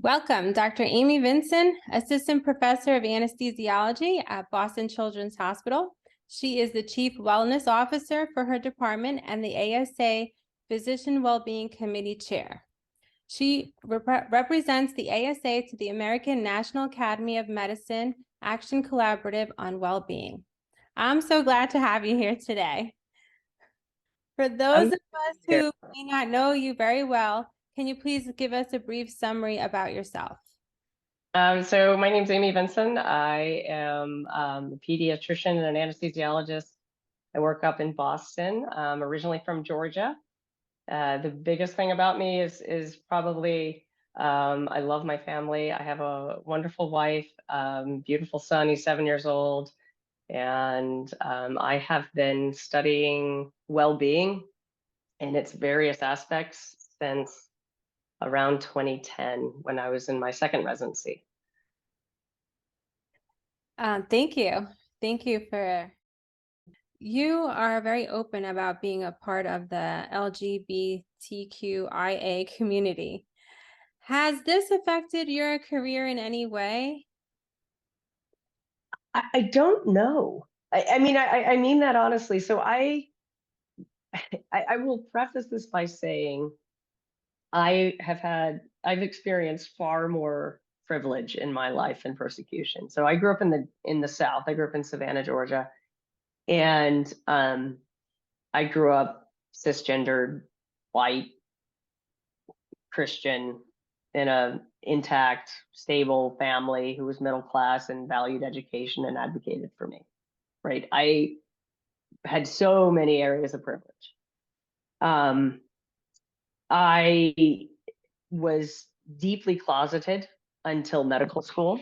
Welcome, Dr. Amy Vinson, Assistant Professor of Anesthesiology at Boston Children's Hospital. She is the Chief Wellness Officer for her department and the ASA Physician Wellbeing Committee Chair. She represents the ASA to the American National Academy of Medicine Action Collaborative on Wellbeing. I'm so glad to have you here today. For those of us who may not know you very well, can you please give us a brief summary about yourself? So my name's Amy Vinson. I am a pediatrician and an anesthesiologist. I work up in Boston. I'm originally from Georgia. The biggest thing about me is probably I love my family. I have a wonderful wife, beautiful son. He's 7 years old, and I have been studying well-being in its various aspects since around 2010 when I was in my second residency. Thank you. Thank you for, you are very open about being a part of the LGBTQIA community. Has this affected your career in any way? I don't know. I mean, I mean that honestly. So I will preface this by saying I've experienced far more privilege in my life than persecution. So I grew up in the South. I grew up in Savannah, Georgia, and I grew up cisgendered, white, Christian, in a intact, stable family who was middle class and valued education and advocated for me. Right. I had so many areas of privilege. I was deeply closeted until medical school.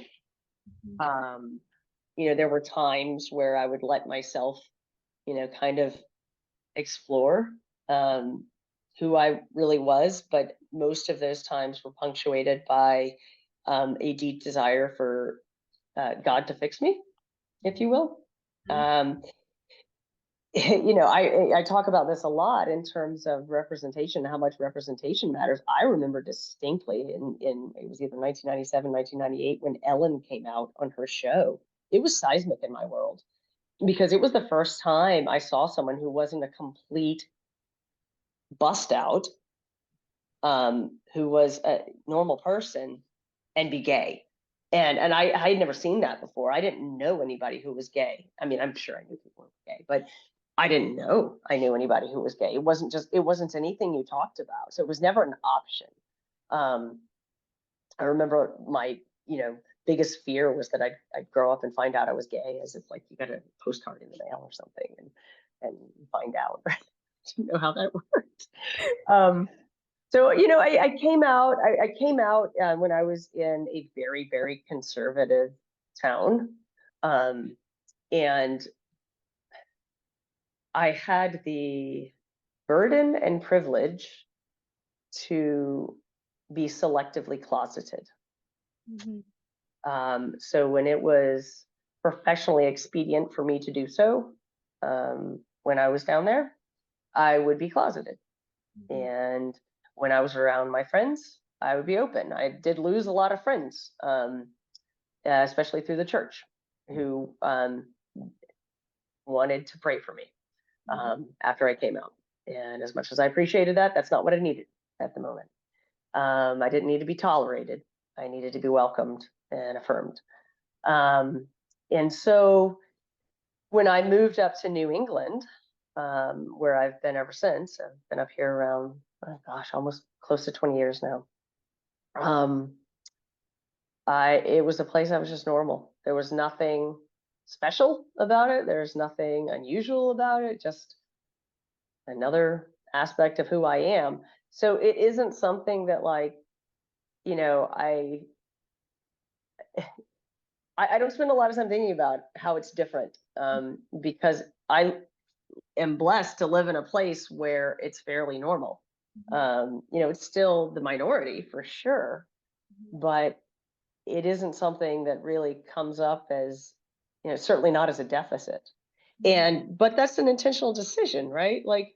There were times where I would let myself, kind of explore who I really was, but most of those times were punctuated by a deep desire for God to fix me, if you will. I talk about this a lot in terms of representation, how much representation matters. I remember distinctly in it was either 1997, 1998 when Ellen came out on her show. It was seismic in my world because it was the first time I saw someone who wasn't a complete bust out, who was a normal person and be gay. And I had never seen that before. I didn't know anybody who was gay. I mean, I'm sure I knew people who were gay, but I didn't know I knew anybody who was gay. It wasn't anything you talked about. So it was never an option. I remember my, biggest fear was that I'd grow up and find out I was gay, as if like you got a postcard in the mail or something and find out, right? I didn't know how that worked. So, I came out, I came out when I was in a very, very conservative town. And I had the burden and privilege to be selectively closeted. So when it was professionally expedient for me to do so, when I was down there, I would be closeted. And when I was around my friends, I would be open. I did lose a lot of friends, especially through the church, who wanted to pray for me after I came out. And as much as I appreciated that, that's not what I needed at the moment. I didn't need to be tolerated. I needed to be welcomed and affirmed. And so when I moved up to New England, where I've been ever since, I've been up here around, oh gosh, almost close to 20 years now. It was a place that was just normal. There was nothing special about it. There's nothing unusual about it. Just another aspect of who I am. So it isn't something that I don't spend a lot of time thinking about how it's different, because I am blessed to live in a place where it's fairly normal. It's still the minority for sure, but it isn't something that really comes up as, certainly not as a deficit. But that's an intentional decision, right? Like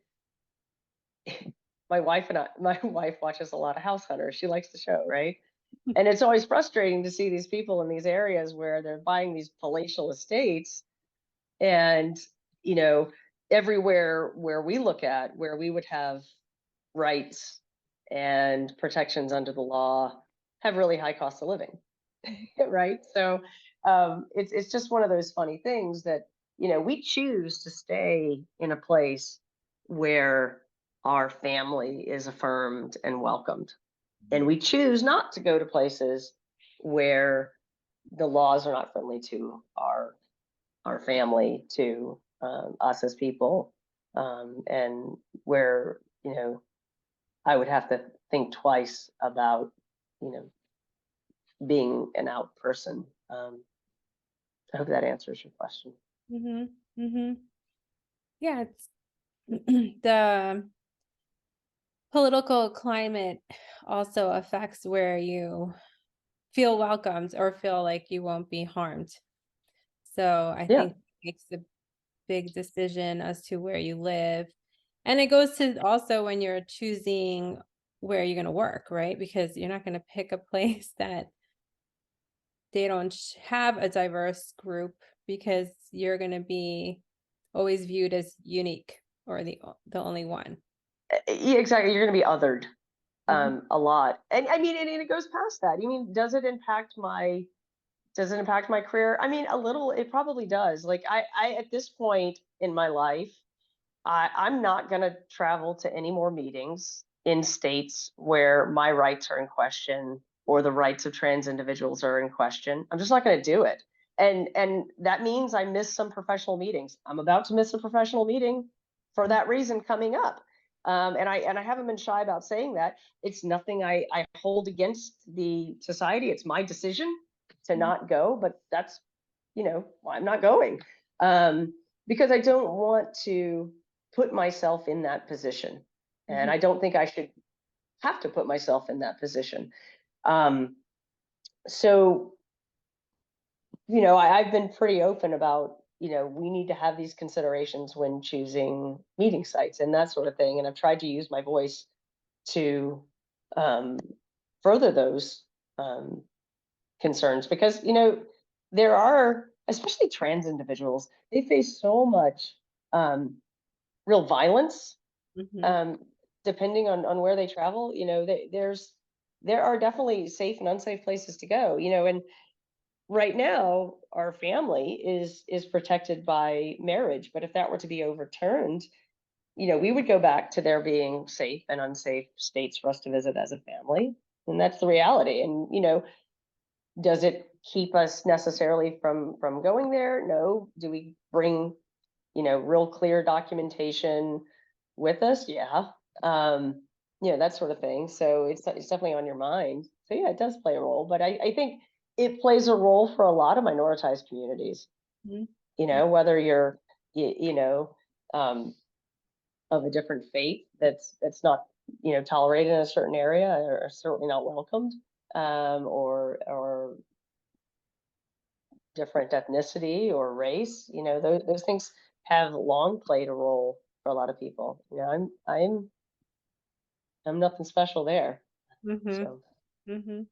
my wife watches a lot of House Hunters. She likes the show, right? And it's always frustrating to see these people in these areas where they're buying these palatial estates, and, you know, everywhere where we look at where we would have rights and protections under the law have really high cost of living. Right. So it's just one of those funny things that, we choose to stay in a place where our family is affirmed and welcomed, and we choose not to go to places where the laws are not friendly to our family, to us as people, and where, I would have to think twice about, you know being an out person. I hope that answers your question. Yeah, it's the political climate also affects where you feel welcomed or feel like you won't be harmed. So I Yeah. think it makes a big decision as to where you live. And it goes to also when you're choosing where you're going to work, right? Because you're not going to pick a place that they don't have a diverse group, because you're going to be always viewed as unique or the only one. Yeah, exactly. You're going to be othered Mhm. a lot. And I mean, and it goes past that. You mean, does it impact my career? I mean, a little, it probably does. Like I at this point in my life, I'm not going to travel to any more meetings in states where my rights are in question or the rights of trans individuals are in question. I'm just not going to do it. And that means I miss some professional meetings. I'm about to miss a professional meeting for that reason coming up. And I haven't been shy about saying that. It's nothing I hold against the society. It's my decision to Mhm. not go, but that's, why I'm not going. Because I don't want to put myself in that position. And Mhm. I don't think I should have to put myself in that position. Um, so, I've been pretty open about, we need to have these considerations when choosing meeting sites and that sort of thing. And I've tried to use my voice to um, further those um, concerns because, there are, especially trans individuals, they face so much real violence, Mhm. um, depending on where they travel. There are definitely safe and unsafe places to go. And right now our family is protected by marriage, but if that were to be overturned, we would go back to there being safe and unsafe states for us to visit as a family, and that's the reality. And does it keep us necessarily from going there? No. Do we bring real clear documentation with us? Yeah. Um, that sort of thing. So it's definitely on your mind. So yeah, it does play a role, but I think it plays a role for a lot of minoritized communities, Mhm. whether you're, you know, um, of a different faith that's not, tolerated in a certain area or certainly not welcomed, or different ethnicity or race. Those things have long played a role for a lot of people. I'm nothing special there. Mhm. So, Mhm.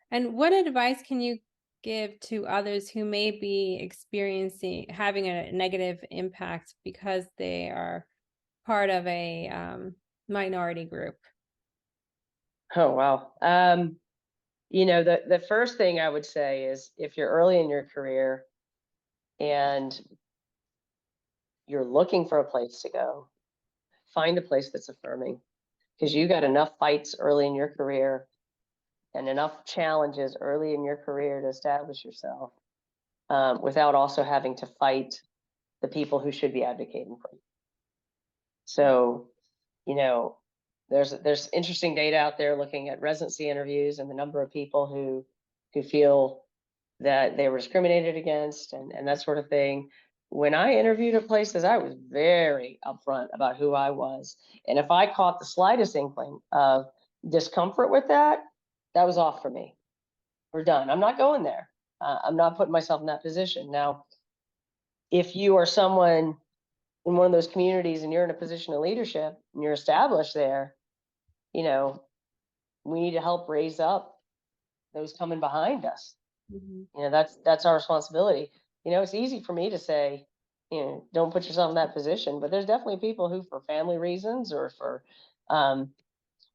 And what advice can you give to others who may be experiencing having a negative impact because they are part of a minority group? oh wow. The first thing I would say is if you're early in your career and you're looking for a place to go, find a place that's affirming, because you got enough fights early in your career and enough challenges early in your career to establish yourself, without also having to fight the people who should be advocating for you. So, you know, there's interesting data out there looking at residency interviews and the number of people who feel that they were discriminated against and that sort of thing. When I interviewed at places, I was very upfront about who I was. And if I caught the slightest inkling of discomfort with that, that was off for me. We're done. I'm not going there. I'm not putting myself in that position. Now, if you are someone in one of those communities and you're in a position of leadership and you're established there, you know, we need to help raise up those coming behind us. Mhm. You know, that's our responsibility. You know, it's easy for me to say, you know, don't put yourself in that position, but there's definitely people who, for family reasons um,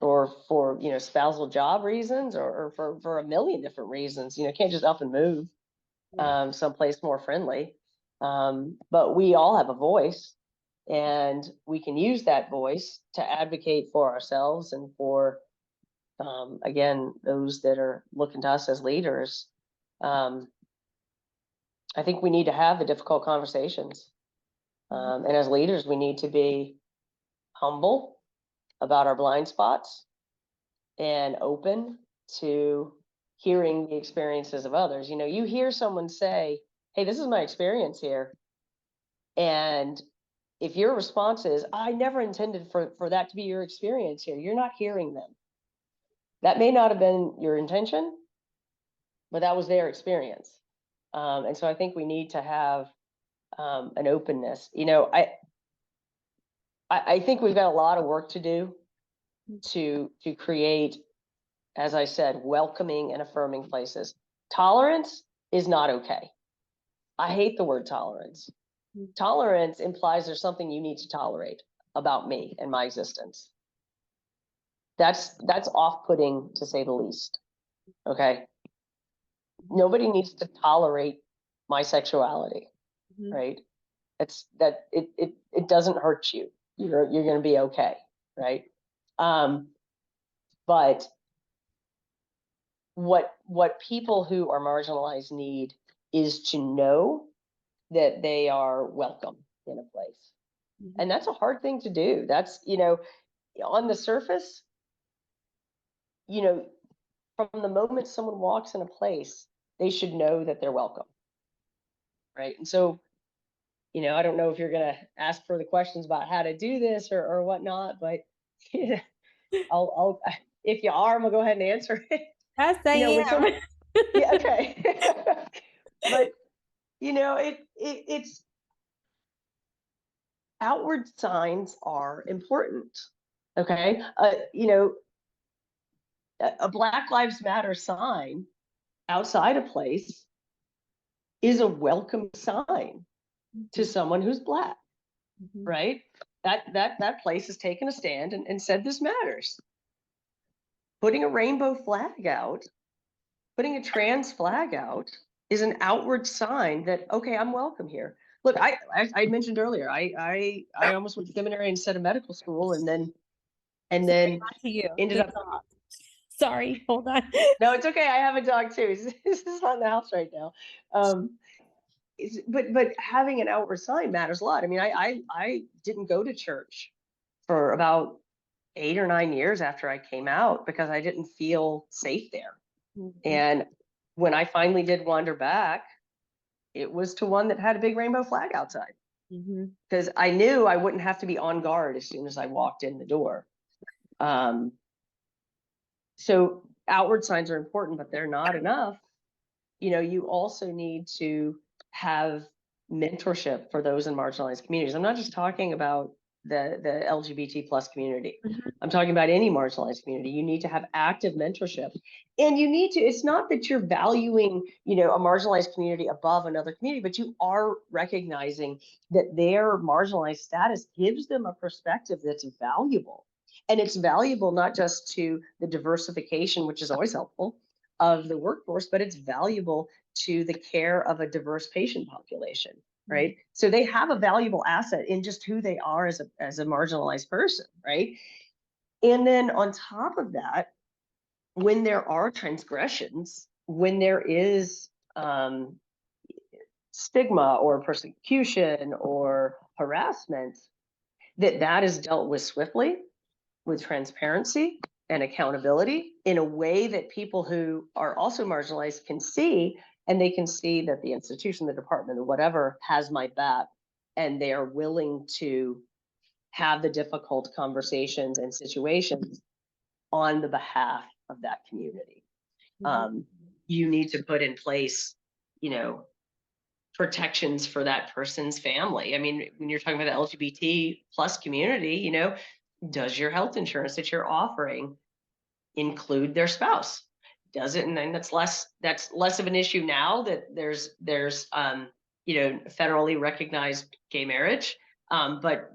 or for, you know, spousal job reasons or for a million different reasons, you know, can't just up and move someplace more friendly. But we all have a voice, and we can use that voice to advocate for ourselves and for, again, those that are looking to us as leaders. I think we need to have the difficult conversations. And as leaders, we need to be humble about our blind spots and open to hearing the experiences of others. You know, you hear someone say, hey, this is my experience here. And if your response is, I never intended for that to be your experience here, you're not hearing them. That may not have been your intention, but that was their experience. And so I think we need to have an openness. You know, I think we've got a lot of work to do to create, as I said, welcoming and affirming places. Tolerance is not okay. I hate the word tolerance. Tolerance implies there's something you need to tolerate about me and my existence. That's off-putting, to say the least. Okay. Nobody needs to tolerate my sexuality, right? It doesn't hurt you. You're going to be okay, right? But what people who are marginalized need is to know that they are welcome in a place. And that's a hard thing to do. That's, you know, on the surface, you know, from the moment someone walks in a place, they should know that they're welcome. Right. And so, you know, I don't know if you're going to ask further questions about how to do this or whatnot, but yeah, I'll, if you are, I'm gonna go ahead and answer it. Yes, I You know, when am. someone, yeah, okay. But, you know, it's outward signs are important. Okay. You know, a Black Lives Matter sign outside a place is a welcome sign to someone who's Black, right? That place has taken a stand and said this matters. Putting a rainbow flag out, putting a trans flag out is an outward sign that, okay, I'm welcome here. Look, I mentioned earlier, I almost went to seminary instead of medical school, and then Sorry, not to you. ended The up. dog. Sorry, hold on. No, it's okay. I have a dog too. This is not in the house right now. But having an outward sign matters a lot. I mean, I didn't go to church for about 8 or 9 years after I came out because I didn't feel safe there. And when I finally did wander back, it was to one that had a big rainbow flag outside because I knew I wouldn't have to be on guard as soon as I walked in the door. So outward signs are important, but they're not enough. You know, you also need to have mentorship for those in marginalized communities. I'm not just talking about the LGBT plus community. I'm talking about any marginalized community. You need to have active mentorship, and you need to, it's not that you're valuing, you know, a marginalized community above another community, but you are recognizing that their marginalized status gives them a perspective that's valuable. And it's valuable not just to the diversification, which is always helpful, of the workforce, but it's valuable to the care of a diverse patient population, right? So they have a valuable asset in just who they are as a marginalized person, right? And then on top of that, when there are transgressions, when there is stigma or persecution or harassment, that is dealt with swiftly, with transparency and accountability in a way that people who are also marginalized can see, and they can see that the institution, the department, or whatever has my back, and they are willing to have the difficult conversations and situations on the behalf of that community. You need to put in place, you know, protections for that person's family. I mean, when you're talking about the LGBT plus community, you know, does your health insurance that you're offering include their spouse? does it, and then that's less of an issue now that there's federally recognized gay marriage. But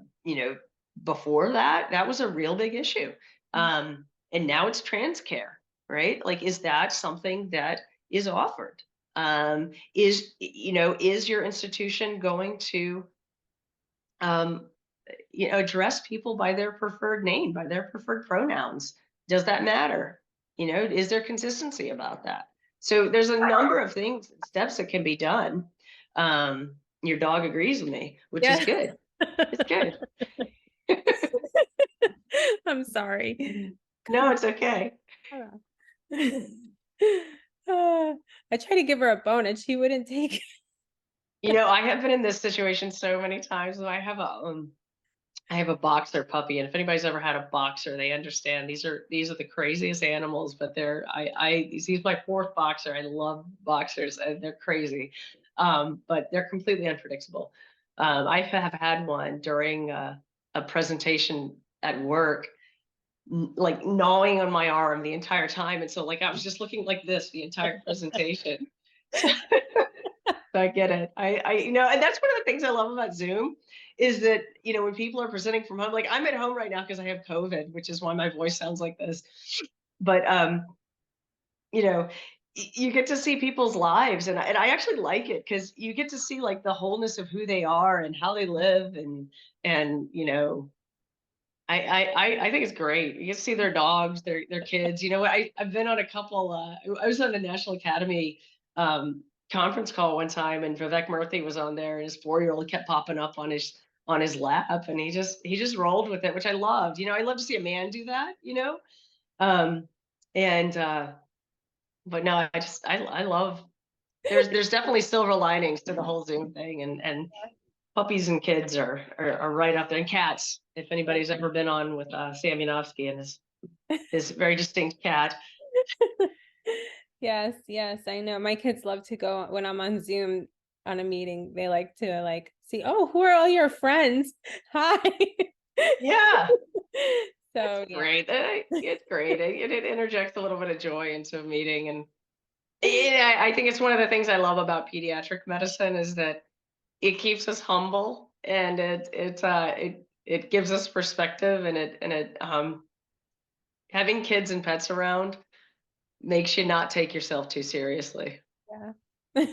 before that, that was a real big issue. And now it's trans care, right? Like, is that something that is offered? Is your institution going to address people by their preferred name, by their preferred pronouns? Does that matter? Is there consistency about that? So there's a number of things, steps that can be done. Your dog agrees with me, which is Yeah. good. It's good. I'm sorry. No, it's okay. I tried to give her a bone and she wouldn't take it. I have been in this situation so many times. I have a boxer puppy, and if anybody's ever had a boxer, they understand these are the craziest animals. But he's my fourth boxer. I love boxers, and they're crazy, but they're completely unpredictable. I have had one during a presentation at work, like gnawing on my arm the entire time, and so like I was just looking like this the entire presentation. I get it. And that's one of the things I love about Zoom is that, when people are presenting from home, like I'm at home right now because I have COVID, which is why my voice sounds like this. But, you get to see people's lives, and I actually like it because you get to see like the wholeness of who they are and how they live. And, I think it's great. You get to see their dogs, their kids. I've been on a couple. I was on the National Academy conference call one time, and Vivek Murthy was on there, and his 4-year-old kept popping up on his lap, and he just rolled with it, which I loved. I love to see a man do that. Um, and but no, I love. There's definitely silver linings to the whole Zoom thing, and puppies and kids are right up there, and cats. If anybody's ever been on with Sam Yanofsky and his very distinct cat. Yes, yes, I know. My kids love to go when I'm on Zoom on a meeting. They like to see, oh, who are all your friends? Hi. Yeah. So It's great. It's great. It interjects a little bit of joy into a meeting, and yeah, I think it's one of the things I love about pediatric medicine is that it keeps us humble, and it gives us perspective, and it having kids and pets around makes you not take yourself too seriously. yeah.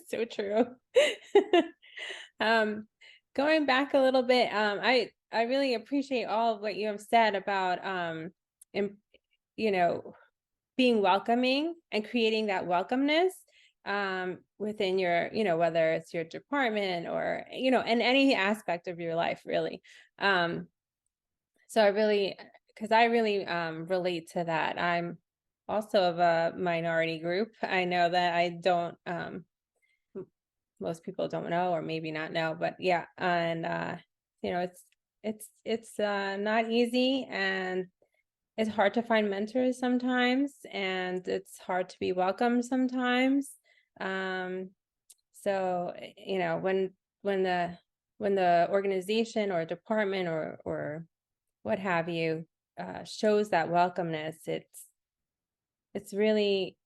So true. Um, Going back a little bit, I really appreciate all of what you have said about you know, being welcoming and creating that welcomeness within your, whether it's your department or, in any aspect of your life, really. So because I really relate to that. I'm also of a minority group. I know that I don't, most people don't know, or maybe not know, but yeah. And, it's not easy, and it's hard to find mentors sometimes, and it's hard to be welcomed sometimes. So, when the organization or department or what have you shows that welcomeness, it's really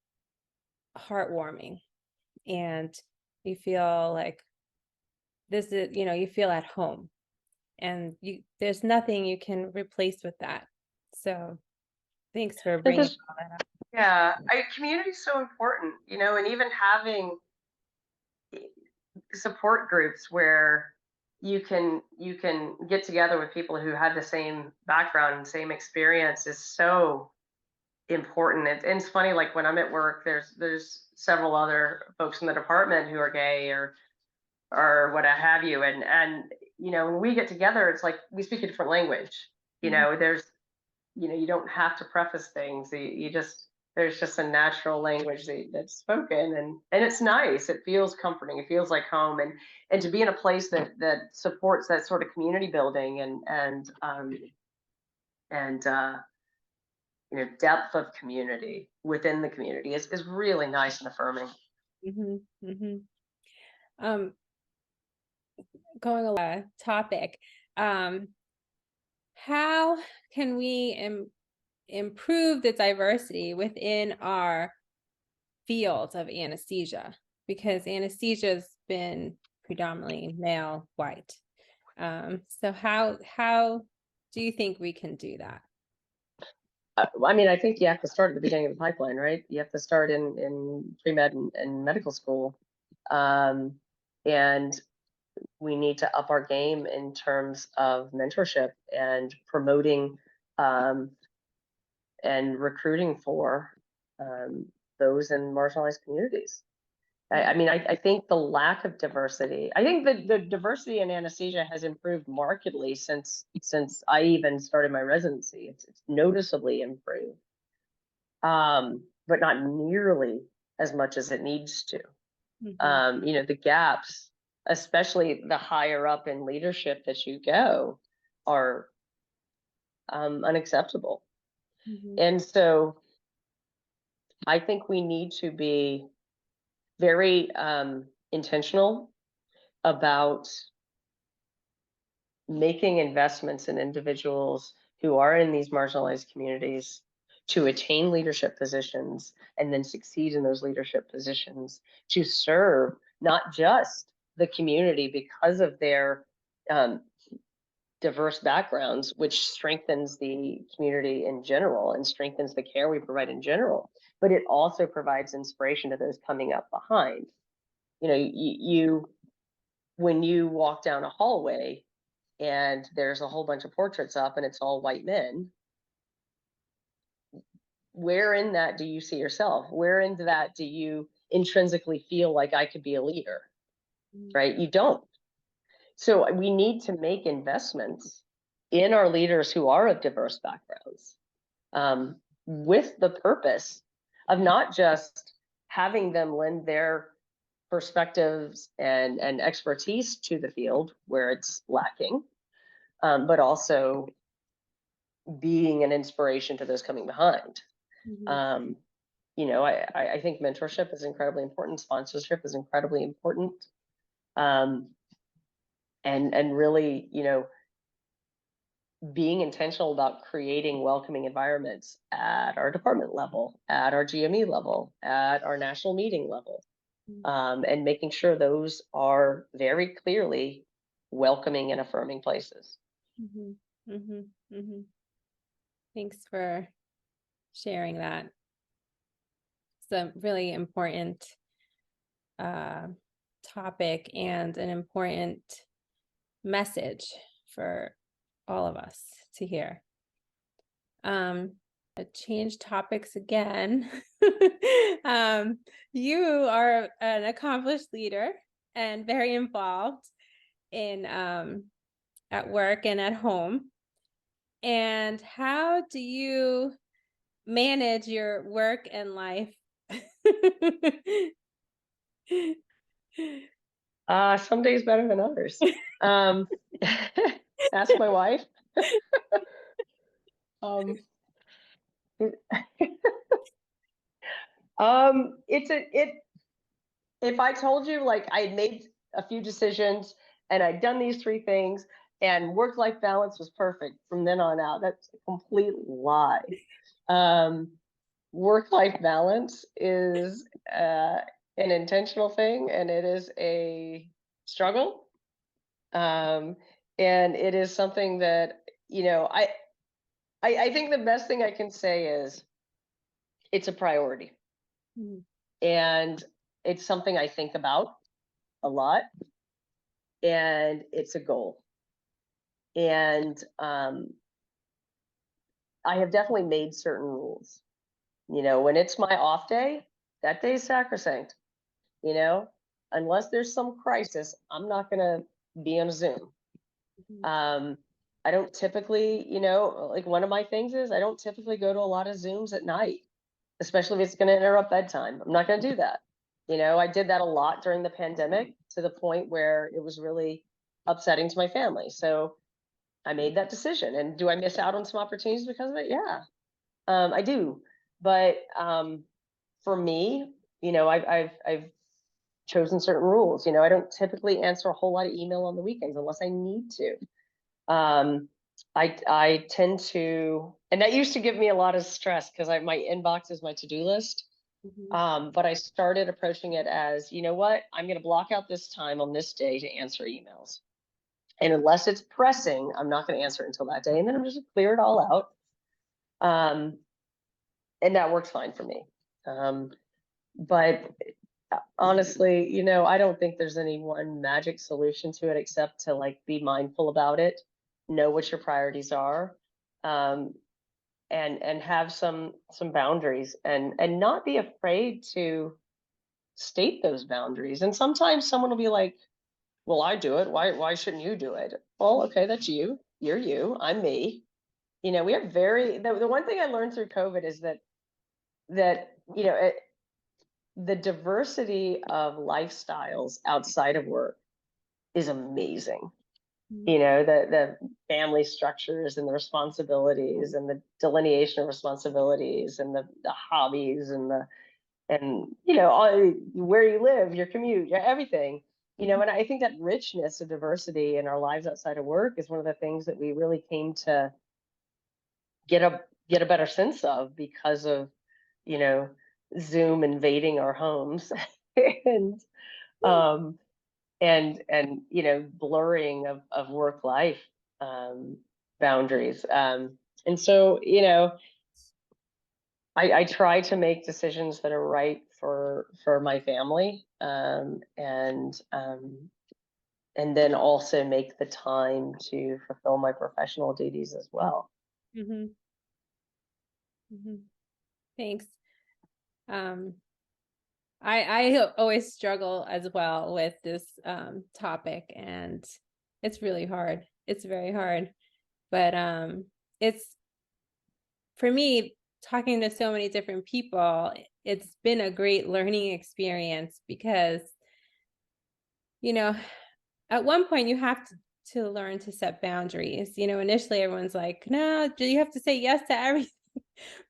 heartwarming, and you feel like this is, you feel at home, and there's nothing you can replace with that. So thanks for bringing all that up. Yeah, community is so important, and even having support groups where you can get together with people who have the same background and same experience is so important. And it's funny, like when I'm at work, there's several other folks in the department who are gay or what have you, and when we get together, it's like we speak a different language. There's you don't have to preface things. You just there's just a natural language that's spoken, and it's nice. It feels comforting. It feels like home, and to be in a place that supports that sort of community building and depth of community within the community is really nice and affirming. Mm-hmm, mm-hmm. Going a topic, how can we improve the diversity within our field of anesthesia, because anesthesia's been predominantly male, white. So how do you think we can do that? I mean, I think you have to start at the beginning of the pipeline, right? You have to start in pre-med and medical school. And we need to up our game in terms of mentorship and promoting and recruiting for those in marginalized communities. I mean, I think the lack of diversity, I think that the diversity in anesthesia has improved markedly since I even started my residency. It's noticeably improved, but not nearly as much as it needs to. You know, the gaps, especially the higher up in leadership that you go, are unacceptable. And so I think we need to be very intentional about making investments in individuals who are in these marginalized communities to attain leadership positions and then succeed in those leadership positions to serve not just the community because of their diverse backgrounds, which strengthens the community in general and strengthens the care we provide in general, but it also provides inspiration to those coming up behind. You know, you when you walk down a hallway and there's a whole bunch of portraits up and it's all white men, where in that do you see yourself? Where in that do you intrinsically feel like I could be a leader? Right? You don't. So we need to make investments in our leaders who are of diverse backgrounds, with the purpose of not just having them lend their perspectives and expertise to the field where it's lacking, but also being an inspiration to those coming behind. You know, I think mentorship is incredibly important. Sponsorship is incredibly important. And really, you know, being intentional about creating welcoming environments at our department level, at our GME level, at our national meeting level, and making sure those are very clearly welcoming and affirming places. Thanks for sharing that. It's a really important topic and an important message for all of us to hear. Change topics again. You are an accomplished leader and very involved in at work and at home. And how do you manage your work and life? Some days better than others. Ask my wife. If I told you like I had made a few decisions and I'd done these three things and work-life balance was perfect from then on out, that's a complete lie. Work-life balance is an intentional thing, and it is a struggle. And it is something that, you know, I think the best thing I can say is it's a priority. And it's something I think about a lot, and it's a goal. And I have definitely made certain rules. You know, when it's my off day, that day's sacrosanct. You know, unless there's some crisis, I'm not gonna be on a Zoom. I don't typically, you know, like one of my things is I don't typically go to a lot of Zooms at night, especially if it's going to interrupt bedtime. I'm not going to do that. You know, I did that a lot during the pandemic to the point where it was really upsetting to my family. So I made that decision. And do I miss out on some opportunities because of it? Yeah, I do. But for me, you know, I've chosen certain rules. You know, I don't typically answer a whole lot of email on the weekends unless I need to. I tend to, and that used to give me a lot of stress because my inbox is my to-do list. But I started approaching it as, you know what, I'm going to block out this time on this day to answer emails. And unless it's pressing, I'm not going to answer it until that day. And then I'm just clear it all out. And that works fine for me. But honestly, you know, I don't think there's any one magic solution to it except to like be mindful about it, know what your priorities are, and have some boundaries, and not be afraid to state those boundaries. And sometimes someone will be like, well, I do it. Why shouldn't you do it? Well, okay, that's you. You're you. I'm me. You know, we have the one thing I learned through COVID is that, you know, the diversity of lifestyles outside of work is amazing. You know, the family structures and the responsibilities and the delineation of responsibilities and the hobbies and you know, all, where you live, your commute, everything. You know, and I think that richness of diversity in our lives outside of work is one of the things that we really came to get a better sense of because of, you know, Zoom invading our homes and um you know, blurring of work life boundaries. And so, you know, I try to make decisions that are right for my family, and then also make the time to fulfill my professional duties as well. Thanks. I always struggle as well with this topic, and it's really hard. It's very hard. But it's, for me, talking to so many different people, it's been a great learning experience because, you know, at one point you have to learn to set boundaries. You know, initially everyone's like, no, you have to say yes to everything.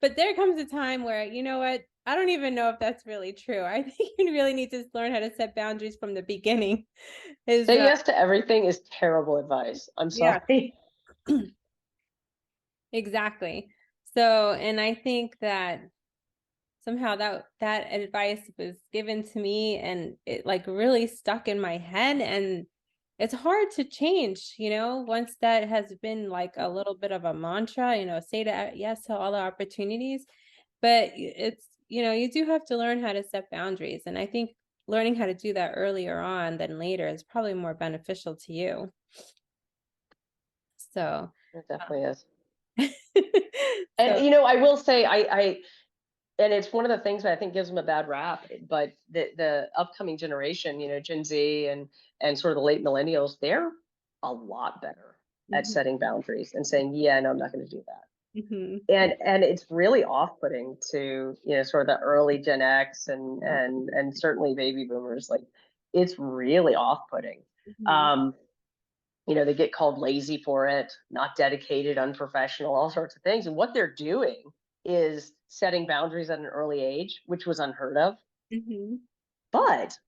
But there comes a time where, you know what, I don't even know if that's really true. I think you really need to learn how to set boundaries from the beginning. Is Say yes to everything is terrible advice. I'm Yeah, sorry. exactly. So, and I think that somehow that advice was given to me and it like really stuck in my head, and it's hard to change, you know, once that has been like a little bit of a mantra, you know, say to yes to all the opportunities. But it's, you know, you do have to learn how to set boundaries, and I think learning how to do that earlier on than later is probably more beneficial to you. So It definitely is. so And you know, I will say, I and it's one of the things that I think gives them a bad rap. But the upcoming generation, you know, Gen Z and sort of the late millennials, they're a lot better at mhm, setting boundaries and saying, yeah, no, I'm not going to do that. mhm, And it's really off-putting to, you know, sort of the early Gen X and certainly baby boomers. Like, it's really off-putting. mhm, Um, you know, they get called lazy for it, not dedicated, unprofessional, all sorts of things. And what they're doing is setting boundaries at an early age, which was unheard of. mhm, But,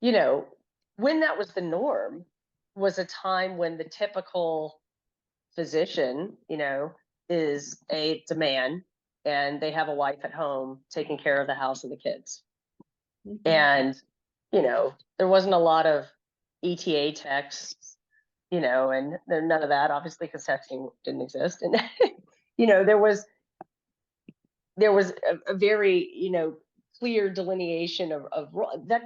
you know, when that was the norm was a time when the typical physician, you know, it's a man and they have a wife at home taking care of the house and the kids. mhm, And, you know, there wasn't a lot of ETA texts, you know, and there none of that, obviously, because texting didn't exist. And you know, there was a very, you know, clear delineation of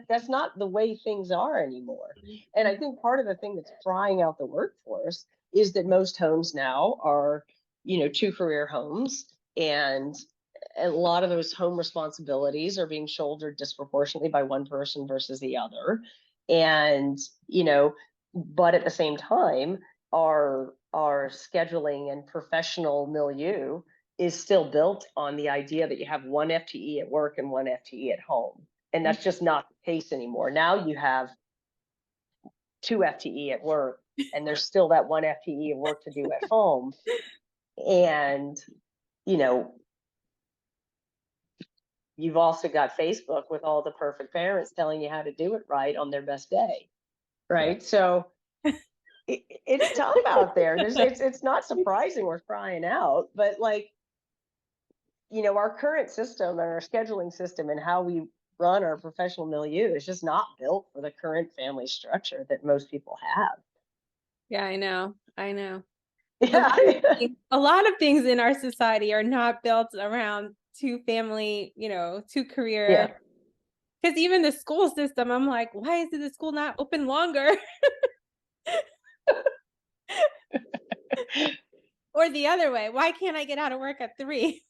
that's not the way things are anymore. And I think part of the thing that's frying out the workforce is that most homes now are, you know, two career homes, and a lot of those home responsibilities are being shouldered disproportionately by one person versus the other. And, you know, but at the same time, our scheduling and professional milieu is still built on the idea that you have one FTE at work and one FTE at home. And that's just not the case anymore. Now you have two FTE at work, and there's still that one FTE of work to do at home. And, you know, you've also got Facebook with all the perfect parents telling you how to do it right on their best day. Right. So it's tough out there. It's not surprising we're crying out, but like, our current system and our scheduling system and how we run our professional milieu is just not built for the current family structure that most people have. Yeah, I know. I know. Yeah. A lot of things in our society are not built around two family, two Yeah. career. Because even the school system, I'm like, why is the school not open longer? Or the other way, why can't I get out of work at 3?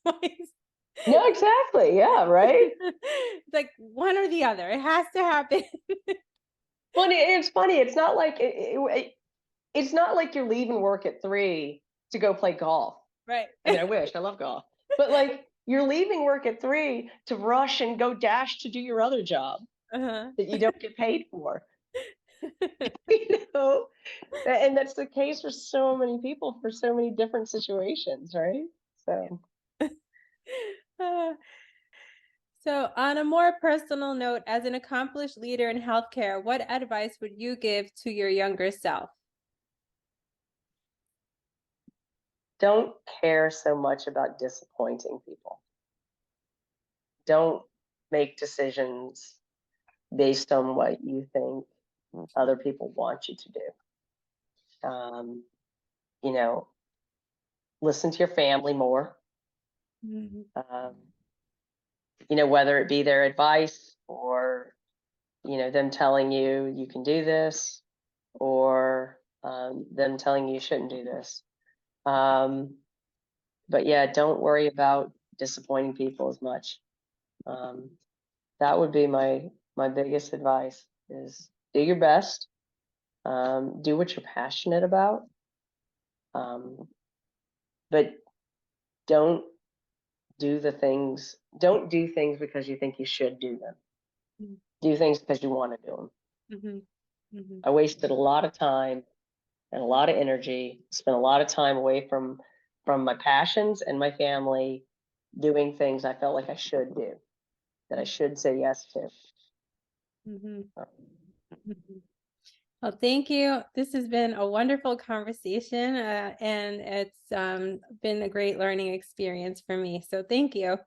No, exactly. Yeah, right. It's like one or the other. It has to happen. Well, it's funny. It's not like you're leaving work at 3 to go play golf. Right. I mean, I wish, I love golf, but like you're leaving work at 3 to rush and go dash to do your other job Uh-huh. that you don't get paid for. You know, and that's the case for so many people for so many different situations, right? So Uh, So, on a more personal note, as an accomplished leader in healthcare, what advice would you give to your younger self? don't care so much about disappointing people. Don't make decisions based on what you think other people want you to do. You know, listen to your family more. Mhm. Um, whether it be their advice or, them telling you you can do this or them telling you shouldn't do this. Um, but yeah, don't worry about disappointing people as much. Um, that would be my biggest advice is do your best, do what you're passionate about, um, but don't don't do things because you think you should do them. Mhm. Do things because you want to do them. Mhm. Mhm. I wasted a lot of time and a lot of energy, spent a lot of time away from my passions and my family doing things I felt like I should do, that I should say yes to. Mhm. Mhm. Well, thank you. This has been a wonderful conversation, and it's been a great learning experience for me. So, thank you.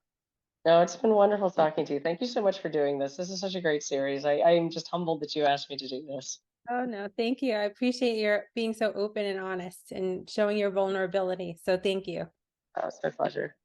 No, it's been wonderful talking to you. Thank you so much for doing this. This is such a great series. I am just humbled that you asked me to do this. Oh, no, thank you. I appreciate your being so open and honest and showing your vulnerability. So, thank you. It's my pleasure.